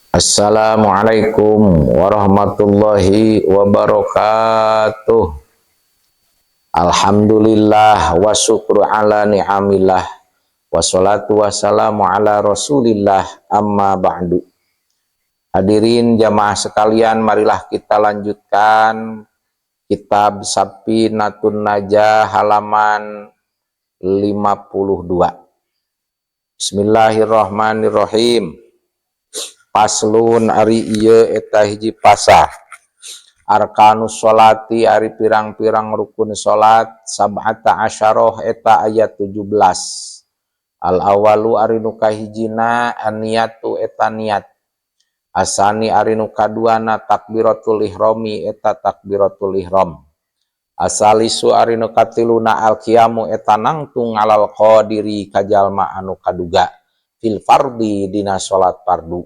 Assalamualaikum warahmatullahi wabarakatuh. Alhamdulillah wa syukru ala ni'amillah wassalatu wassalamu ala rasulillah amma ba'du. Hadirin jamaah sekalian, marilah kita lanjutkan kitab Safinatun Najah halaman 52. Bismillahirrahmanirrahim. Paslun ari ieu eta hiji pasal. Arkanus sholati ari pirang-pirang rukun salat sab'ata asyarah eta ayat 17. Al awalu ari nu kahijina aniyatu eta niat. Asani ari nu kaduana takbiratul ihrami eta takbiratul ihram. Asalisu ari nu katiluna al qiyamu eta nangtung alal qadiri kajalma anu kaduga fil fardi dina salat fardu.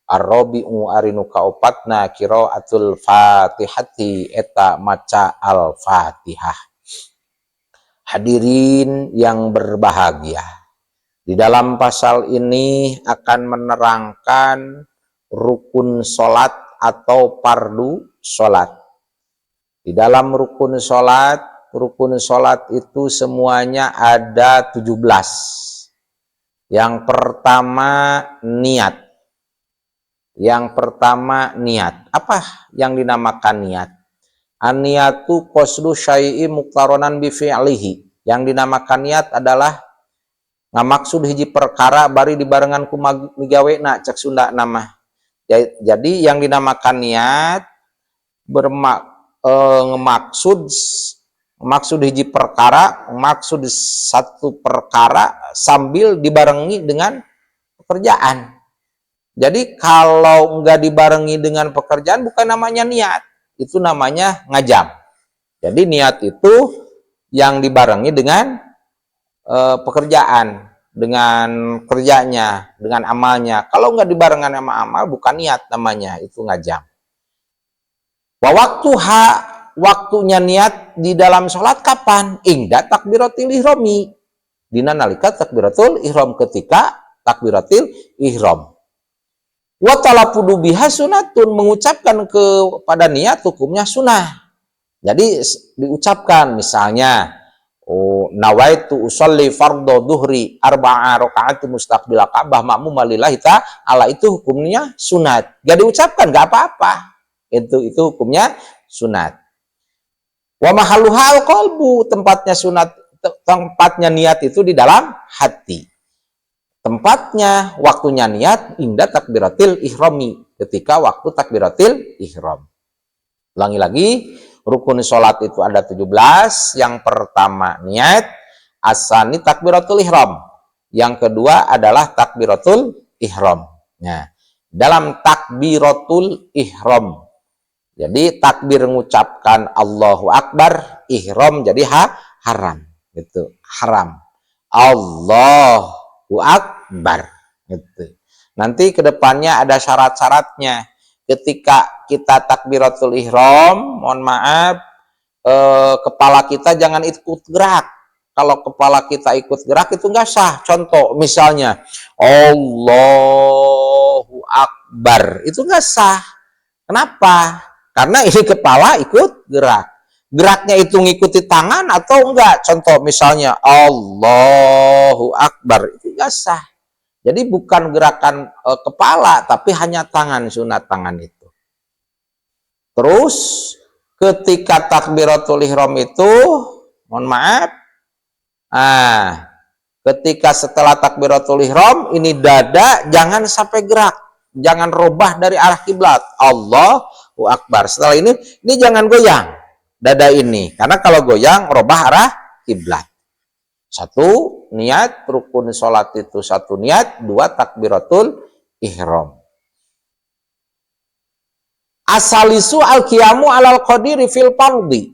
Ar-rabi'u ari nu kaopatna qiraatul Fatihati eta maca al-Fatihah. Hadirin yang berbahagia, di dalam pasal ini akan menerangkan rukun salat atau fardu salat. Di dalam rukun salat itu semuanya ada 17. Yang pertama niat. Yang pertama niat. Apa yang dinamakan niat? An-niyatu qasdu syai'i muqtaronan bi fi'lihi. Yang dinamakan niat adalah ngamaksud hiji perkara bari dibarengan ku migawena cek Sunda nama. Jadi yang dinamakan niat maksud hiji perkara, maksud satu perkara sambil dibarengi dengan pekerjaan. Jadi kalau enggak dibarengi dengan pekerjaan bukan namanya niat, itu namanya ngajam. Jadi niat itu yang dibarengi dengan pekerjaan, dengan kerjanya, dengan amalnya. Kalau enggak dibarengan sama amal bukan niat namanya, itu ngajam. Waktunya niat di dalam sholat kapan? Ingda takbiratul ihrami. Dina nalika takbiratul ihram, ketika takbiratul ihram. Wa talafudu biha sunatun, mengucapkan kepada niat hukumnya sunnah. Jadi diucapkan misalnya nawaitu usolli fardhu dhuhri arba'a rakaat mustaqbil Ka'bah ma'mum lillahi ta'ala, itu hukumnya sunat. Gak diucapkan gak apa-apa. Itu hukumnya sunat. Wa mahalluha al-qalbu, tempatnya sunat, tempatnya niat itu di dalam hati. Tempatnya, waktunya niat inda takbiratil ihrami, ketika waktu takbiratil ihram. Ulangi lagi, rukun sholat itu ada 17. Yang pertama niat, asani takbiratul ihram. Yang kedua adalah takbiratul ihram. Nah, dalam takbiratul ihram, jadi takbir mengucapkan Allahu Akbar, ihram jadi haram, gitu, haram. Allahu Akbar, gitu. Nanti kedepannya ada syarat-syaratnya. Ketika kita takbiratul ihram, mohon maaf, kepala kita jangan ikut gerak. Kalau kepala kita ikut gerak itu nggak sah. Contoh misalnya Allahu Akbar, itu nggak sah. Kenapa? Karena ini kepala ikut gerak. Geraknya itu ngikuti tangan atau enggak? Contoh misalnya Allahu Akbar, itu enggak sah. Jadi bukan gerakan kepala, tapi hanya tangan, sunat tangan itu. Terus ketika takbiratul ihram itu, mohon maaf, ketika setelah takbiratul ihram, ini dada jangan sampai gerak, jangan robah dari arah kiblat. Allahu Akbar. Setelah ini jangan goyang dada ini, karena kalau goyang robah arah kiblat. Satu, niat rukun sholat itu satu niat. Dua, takbiratul ihram. Asalisu al-qiyamu alal qadiri fil fardhi.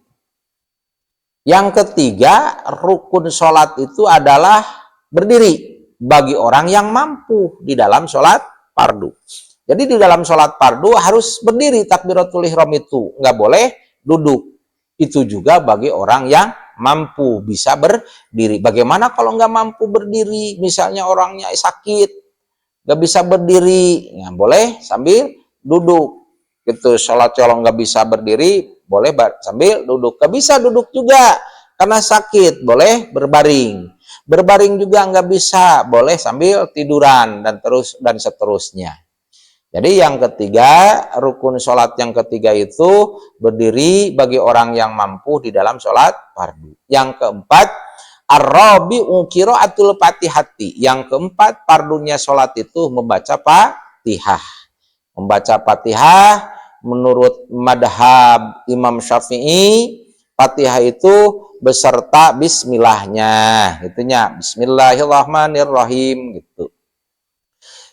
Yang ketiga, rukun sholat itu adalah berdiri bagi orang yang mampu di dalam sholat fardu. Jadi di dalam sholat fardu harus berdiri, takbiratul ihram itu nggak boleh duduk. Itu juga bagi orang yang mampu bisa berdiri. Bagaimana kalau nggak mampu berdiri? Misalnya orangnya sakit, nggak bisa berdiri, ya boleh sambil duduk. Gitu, sholat colong nggak bisa berdiri, boleh sambil duduk. Nggak bisa duduk juga karena sakit, boleh berbaring. Berbaring juga nggak bisa, boleh sambil tiduran dan seterusnya. Jadi yang ketiga, rukun sholat yang ketiga itu berdiri bagi orang yang mampu di dalam sholat fardu. Yang keempat, ar-rabi'u qiraatul fatihati. Yang keempat, fardunya sholat itu membaca Fatihah. Membaca Fatihah menurut madhab Imam Syafi'i, Fatihah itu beserta bismillahnya. Itunya bismillahirrahmanirrahim gitu.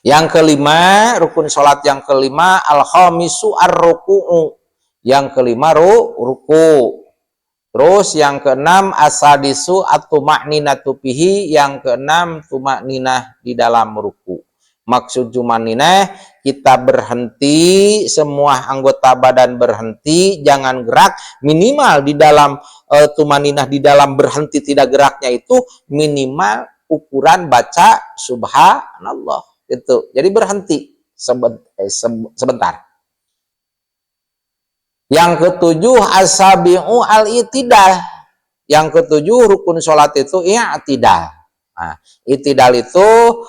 Yang kelima, rukun sholat yang kelima, al-khamisu ar-ruku'u. Yang kelima, ruku. Terus yang keenam, asadisu at-tuma'ninatu fihi. Yang keenam, tuma'ninah di dalam ruku. Maksud tuma'ninah, kita berhenti, semua anggota badan berhenti, jangan gerak. Minimal di dalam tuma'ninah, di dalam berhenti tidak geraknya itu, minimal ukuran baca subhanallah. Itu jadi berhenti sebentar. Yang ketujuh, asabi'u al-i'tidal. Yang ketujuh, rukun sholat itu i'tidal. Nah, i'tidal itu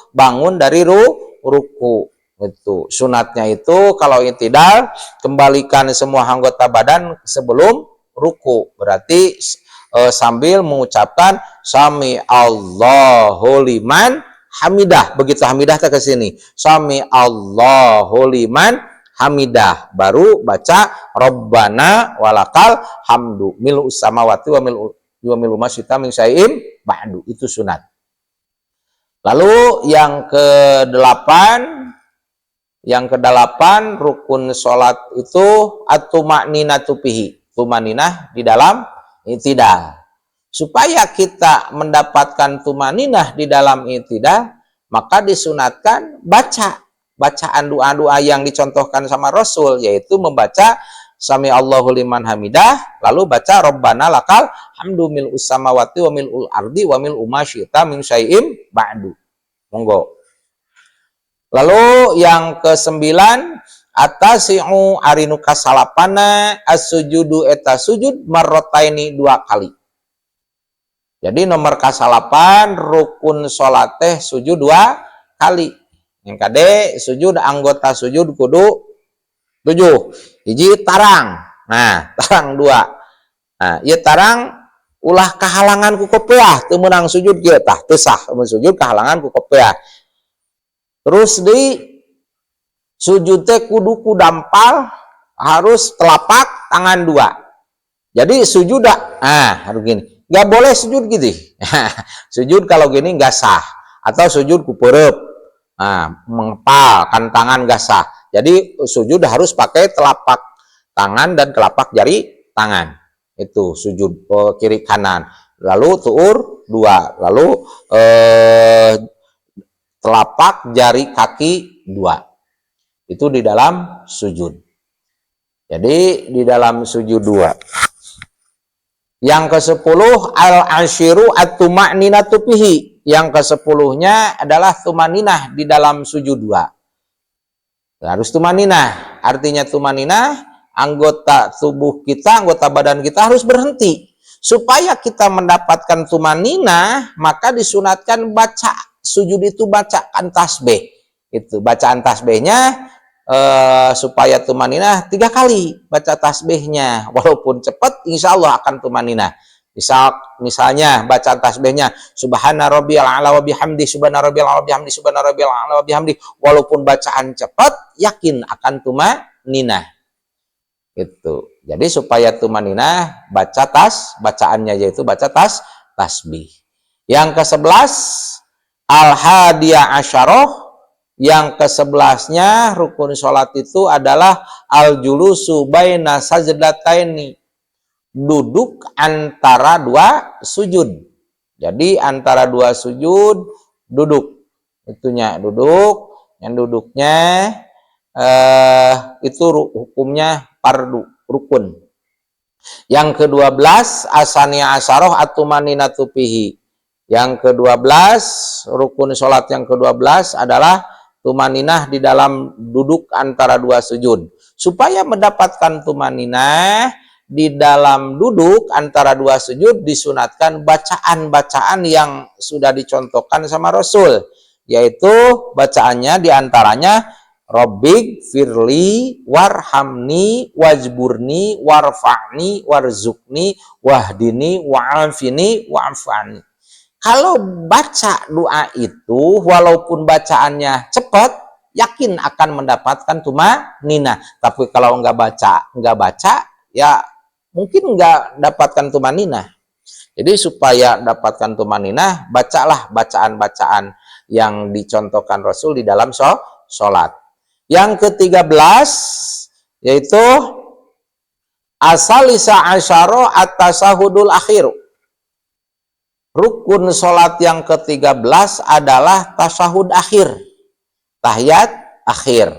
bangun dari ruku. Itu sunatnya itu kalau i'tidal, kembalikan semua anggota badan sebelum ruku. Berarti sambil mengucapkan sami Allahu liman hamidah. Begitu hamidah ke sini, sami Allahu liman hamidah, baru baca Rabbana walakal hamdu milu samawati wa milu masyita min syai'in ba'du. Itu sunat. Lalu yang kedelapan rukun sholat itu at-tuma'ninatu fihi, tumaninah di dalam i'tidal. Supaya kita mendapatkan tumaninah di dalam i'tidal, maka disunatkan bacaan doa-doa yang dicontohkan sama Rasul, yaitu membaca Sami Allahu liman hamidah, lalu baca Rabbana lakal hamdu mil'us samawati wa mil'ul ardi wa mil'u ma syi'ta min syai'im ba'du. Monggo. Lalu yang kesembilan, atasi'u arinu kasalapana as-sujudu eta sujud marrotaini 2 kali. Jadi nomor kasalapan rukun sholat teh sujud 2 kali. Yang kade sujud anggota sujud kudu 7. Hiji tarang. Nah, tarang 2. Nah, ieu tarang ulah kahalangan ku kopeah teu meunang sujud kieu tah teu sah mun sujud kahalangan ku kopeah. Terus di sujud teh kudu ku dampal, harus telapak tangan 2. Jadi sujud harus gini. Nggak boleh sujud gitu. Sujud kalau gini nggak sah. Atau sujud kuperep. Mengepal kan tangan nggak sah. Jadi sujud harus pakai telapak tangan dan telapak jari tangan. Itu sujud kiri kanan. Lalu tuur 2. Lalu telapak jari kaki 2. Itu di dalam sujud. Jadi di dalam sujud 2. Yang ke-10 al-asyiru at-tuma'ninatu fihi. Yang ke-10-nya adalah tumaninah di dalam sujud 2. Harus tumaninah. Artinya tumaninah, anggota tubuh kita, anggota badan kita harus berhenti. Supaya kita mendapatkan tumaninah, maka disunatkan baca sujud itu bacaan tasbih. Itu bacaan tasbihnya supaya tumaninah 3 kali baca tasbihnya, walaupun cepat insya Allah akan tumaninah. Misalnya baca tasbihnya subhana rabbiyal a'la wa bihamdi, subhana rabbiyal a'la wa bihamdi, subhana rabbiyal a'la wa bihamdi, walaupun bacaan cepat yakin akan tumaninah. Itu. Jadi supaya tumaninah bacaannya yaitu baca tasbih. Yang ke-11 al-hadiyah asyarah. Yang ke-11-nya rukun sholat itu adalah al-julusu baina sajdataini, duduk antara 2 sujud. Jadi antara 2 sujud duduk. Itunya duduk, yang duduknya itu hukumnya fardu, rukun. Yang ke-12 asaniya asyarah at-tumaninatu fihi. Yang ke-12 rukun sholat yang ke-12 adalah tumaninah di dalam duduk antara dua sujud. Supaya mendapatkan tumaninah di dalam duduk antara dua sujud disunatkan bacaan-bacaan yang sudah dicontohkan sama Rasul, yaitu bacaannya diantaranya Robbik firli warhamni wajburni warfa'ni warzukni wahdini wa'afini wa'afani. Kalau baca doa itu walaupun bacaannya cepat, yakin akan mendapatkan tumaninah. Tapi kalau nggak baca ya mungkin nggak dapatkan tumaninah. Jadi supaya dapatkan tumaninah, bacalah bacaan-bacaan yang dicontohkan Rasul di dalam sholat. Yang ke-13 yaitu asalisa asyara at-tasahudul akhir. Rukun sholat yang ke-13 adalah tasahud akhir, tahiyat akhir.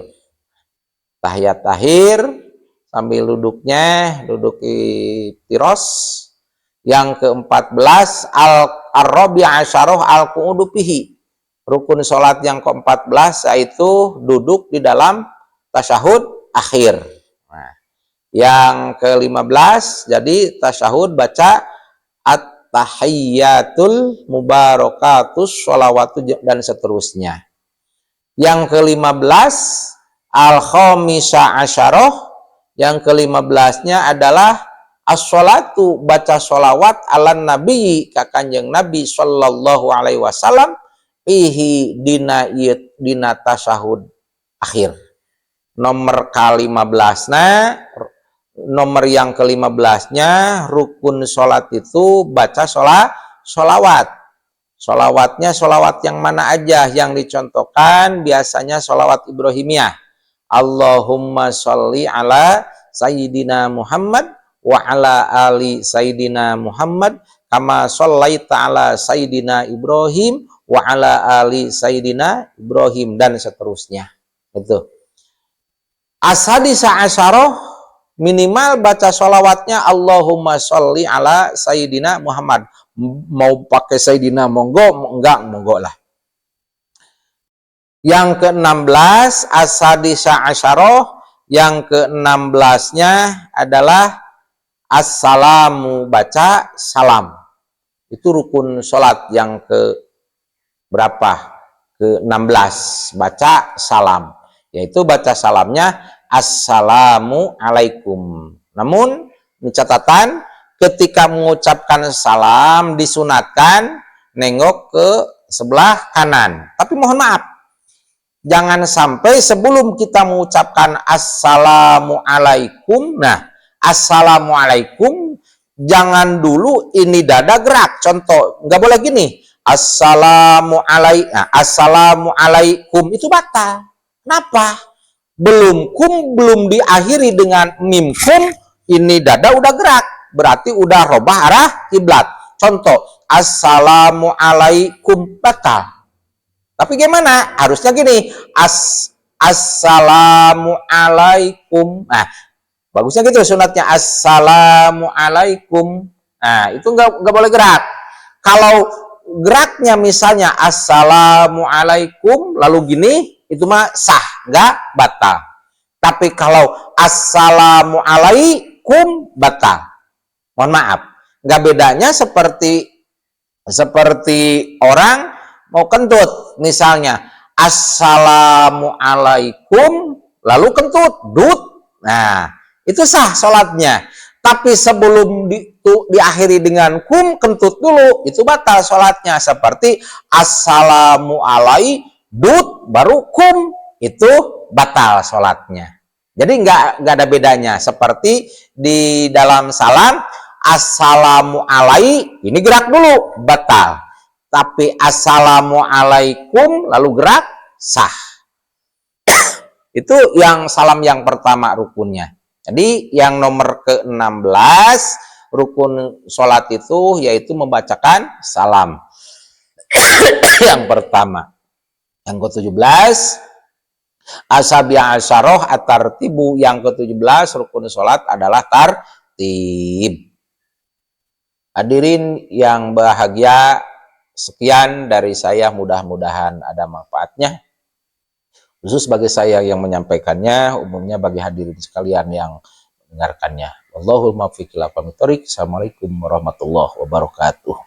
Tahiyat akhir sambil duduk tiros. Yang ke-14 al-rabi' asyarah al-qu'udu fihi. Rukun sholat yang ke-14 yaitu duduk di dalam tasyahud akhir. Nah, yang ke-15 jadi tasyahud baca at-tahiyyatul mubarakatus sholawatu dan seterusnya. Yang ke-15 al-khamisah asyarah. Yang ke-15-nya adalah as-sholatu, baca sholawat ala nabi ka Kanjeng Nabi sallallahu alaihi wasallam ihi dina tasyahud akhir. Nomor yang ke-15-nya rukun sholat itu baca sholawat. Sholawatnya sholawat yang mana aja? Yang dicontohkan biasanya sholawat Ibrahimiyah. Allahumma sholli ala Sayyidina Muhammad wa ala ali Sayyidina Muhammad kama shollaita ala Sayyidina Ibrahim wa ala ali Sayyidina Ibrahim dan seterusnya. Itu. Asadisa asyarah minimal baca sholawatnya Allahumma sholli ala Sayyidina Muhammad. Mau pakai Sayyidina monggo, enggak monggo lah. Yang ke-16 asadisa asyarah, yang ke-16-nya adalah assalamu, baca salam. Itu rukun sholat yang ke berapa? Ke-16, baca salam. Yaitu baca salamnya assalamu alaikum. Namun ini catatan, ketika mengucapkan salam disunatkan nengok ke sebelah kanan. Tapi mohon maaf, jangan sampai sebelum kita mengucapkan assalamualaikum, nah assalamualaikum, jangan dulu ini dada gerak. Contoh, nggak boleh gini, assalamualaikum, itu batal. Kenapa? Belum diakhiri dengan mim kum, ini dada udah gerak, berarti udah robah arah kiblat. Contoh, assalamualaikum, batal. Tapi gimana? Harusnya gini, assalamualaikum. Nah, bagusnya gitu sunatnya, assalamualaikum. Nah, itu nggak boleh gerak. Kalau geraknya misalnya assalamualaikum, lalu gini, itu mah sah, nggak batal. Tapi kalau assalamualaikum, batal. Mohon maaf, nggak bedanya seperti orang mau kentut, misalnya assalamualaikum lalu kentut, dut. Nah, itu sah sholatnya. Tapi sebelum diakhiri dengan kum, kentut dulu, itu batal sholatnya. Seperti assalamualaikum dut baru kum, itu batal sholatnya. Jadi nggak ada bedanya. Seperti di dalam salam, assalamualaikum, ini gerak dulu, batal. Tapi assalamualaikum lalu gerak, sah. Itu yang salam yang pertama rukunnya. Jadi yang nomor ke-16 rukun sholat itu yaitu membacakan salam. Yang pertama. Yang ke-17 asabi asyarah at-tartibu, yang ke-17 rukun sholat adalah tartib. Hadirin yang bahagia, sekian dari saya, mudah-mudahan ada manfaatnya. Khusus bagi saya yang menyampaikannya, umumnya bagi hadirin sekalian yang mendengarkannya. Wallahul muwaffiq ila aqwamit thoriq. Assalamualaikum warahmatullahi wabarakatuh.